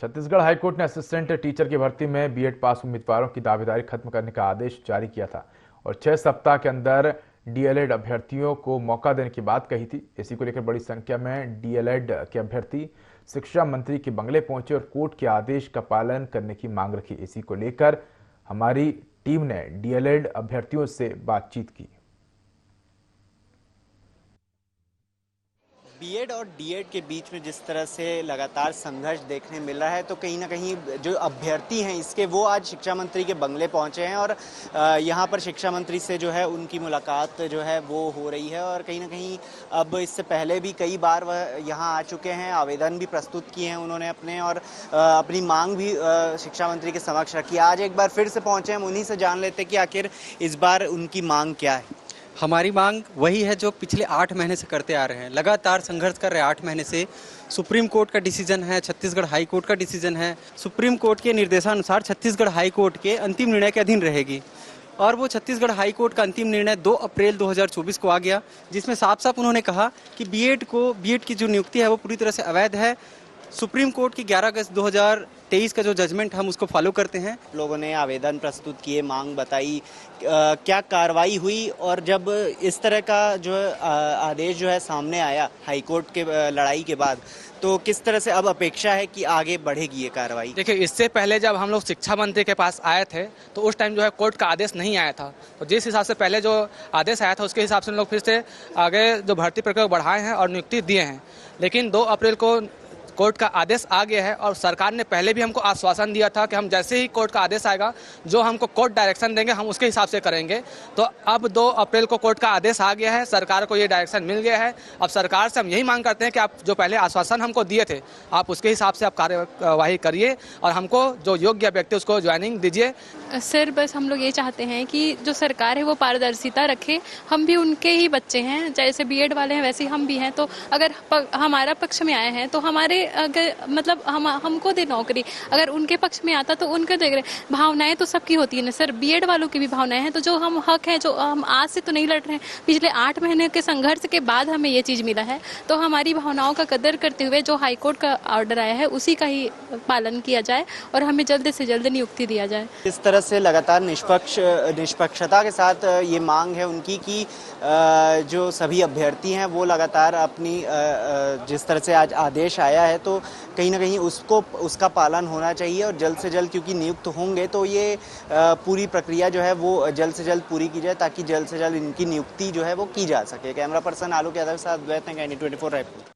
Chhattisgarh high court ने assistant teacher की भर्ती में बीएड पास उम्मीदवारों की दावेदारी खत्म करने का आदेश जारी किया था और 6 सप्ताह के अंदर डीएलएड अभ्यर्थियों को मौका देने की बात कही थी। इसी को लेकर बड़ी संख्या में डीएलएड के अभ्यर्थी शिक्षा मंत्री के बंगले पहुंचे और कोर्ट के आदेश का पालन करने की मांग रखी। इसी को लेकर हमारी टीम ने डीएलएड अभ्यर्थियों से बातचीत की। बीएड और डीएड के बीच में जिस तरह से लगातार संघर्ष देखने मिल रहा है, तो कहीं ना कहीं जो अभ्यर्थी हैं इसके वो आज शिक्षा मंत्री के बंगले पहुंचे हैं और यहाँ पर शिक्षा मंत्री से जो है उनकी मुलाकात जो है वो हो रही है। और कहीं ना कहीं अब इससे पहले भी कई बार वह यहाँ आ चुके हैं, आवेदन भी प्रस्तुत किए हैं उन्होंने अपने, और अपनी मांग भी शिक्षा मंत्री के समक्ष रखी। आज एक बार फिर से पहुंचे हैं, उन्हीं से जान लेते कि आखिर इस बार उनकी मांग क्या है। हमारी मांग वही है जो पिछले 8 महीने से करते आ रहे हैं, लगातार संघर्ष कर रहे हैं 8 महीने से। सुप्रीम कोर्ट का डिसीजन है, छत्तीसगढ़ हाई कोर्ट का डिसीजन है। सुप्रीम कोर्ट के निर्देशानुसार छत्तीसगढ़ हाई कोर्ट के अंतिम निर्णय के अधीन रहेगी और वो छत्तीसगढ़ हाई कोर्ट का अंतिम निर्णय 2 अप्रैल 2024 को आ गया, जिसमें साफ साफ उन्होंने कहा कि बीएड की जो नियुक्ति है वो पूरी तरह से अवैध है। सुप्रीम कोर्ट की 11 अगस्त 2023 का जो जजमेंट हम उसको फॉलो करते हैं। लोगों ने आवेदन प्रस्तुत किए, मांग बताई, क्या कार्रवाई हुई, और जब इस तरह का जो आदेश जो है सामने आया हाईकोर्ट के लड़ाई के बाद, तो किस तरह से अब अपेक्षा है कि आगे बढ़ेगी ये कार्रवाई? देखिए, इससे पहले जब हम लोग शिक्षा मंत्री के पास आए थे तो उस टाइम जो है कोर्ट का आदेश नहीं आया था, तो जिस हिसाब से पहले जो आदेश आया था उसके हिसाब से हम लोग फिर से आगे जो भर्ती प्रक्रिया बढ़ाए हैं और नियुक्ति दिए हैं। लेकिन 2 अप्रैल को कोर्ट का आदेश आ गया है और सरकार ने पहले भी हमको आश्वासन दिया था कि हम जैसे ही कोर्ट का आदेश आएगा, जो हमको कोर्ट डायरेक्शन देंगे हम उसके हिसाब से करेंगे। तो अब 2 अप्रैल को कोर्ट का आदेश आ गया है, सरकार को ये डायरेक्शन मिल गया है। अब सरकार से हम यही मांग करते हैं कि आप जो पहले आश्वासन हमको दिए थे आप उसके हिसाब से आप कार्यवाही करिए और हमको जो योग्य व्यक्ति उसको ज्वाइनिंग दीजिए। सर, बस हम लोग ये चाहते हैं कि जो सरकार है वो पारदर्शिता रखे। हम भी उनके ही बच्चे हैं, जैसे बीएड वाले हैं वैसे हम भी हैं। तो अगर हमारा पक्ष में आए हैं तो हमारे अगर मतलब हमको दे नौकरी, अगर उनके पक्ष में आता तो उनके दे रहे। भावनाएं तो सबकी होती है ना सर, बीएड वालों की भी भावनाएं हैं। तो जो हम हक है, जो हम आज से तो नहीं लड़ रहे हैं, पिछले 8 महीने के संघर्ष के बाद हमें ये चीज मिला है। तो हमारी भावनाओं का कदर करते हुए जो हाईकोर्ट का ऑर्डर आया है उसी का ही पालन किया जाए और हमें जल्द से जल्द नियुक्ति दिया जाए। इस तरह से लगातार निष्पक्षता के साथ ये मांग है उनकी कि जो सभी अभ्यर्थी हैं वो लगातार अपनी जिस तरह से आज आदेश आया है तो कहीं ना कहीं उसका पालन होना चाहिए और जल्द से जल्द, क्योंकि नियुक्त होंगे तो ये पूरी प्रक्रिया जो है वो जल्द से जल्द पूरी की जाए ताकि जल्द से जल्द इनकी नियुक्ति जो है वो की जा सके। कैमरा पर्सन आलोक यादव के साथ द्वैत, 24 रायपुर।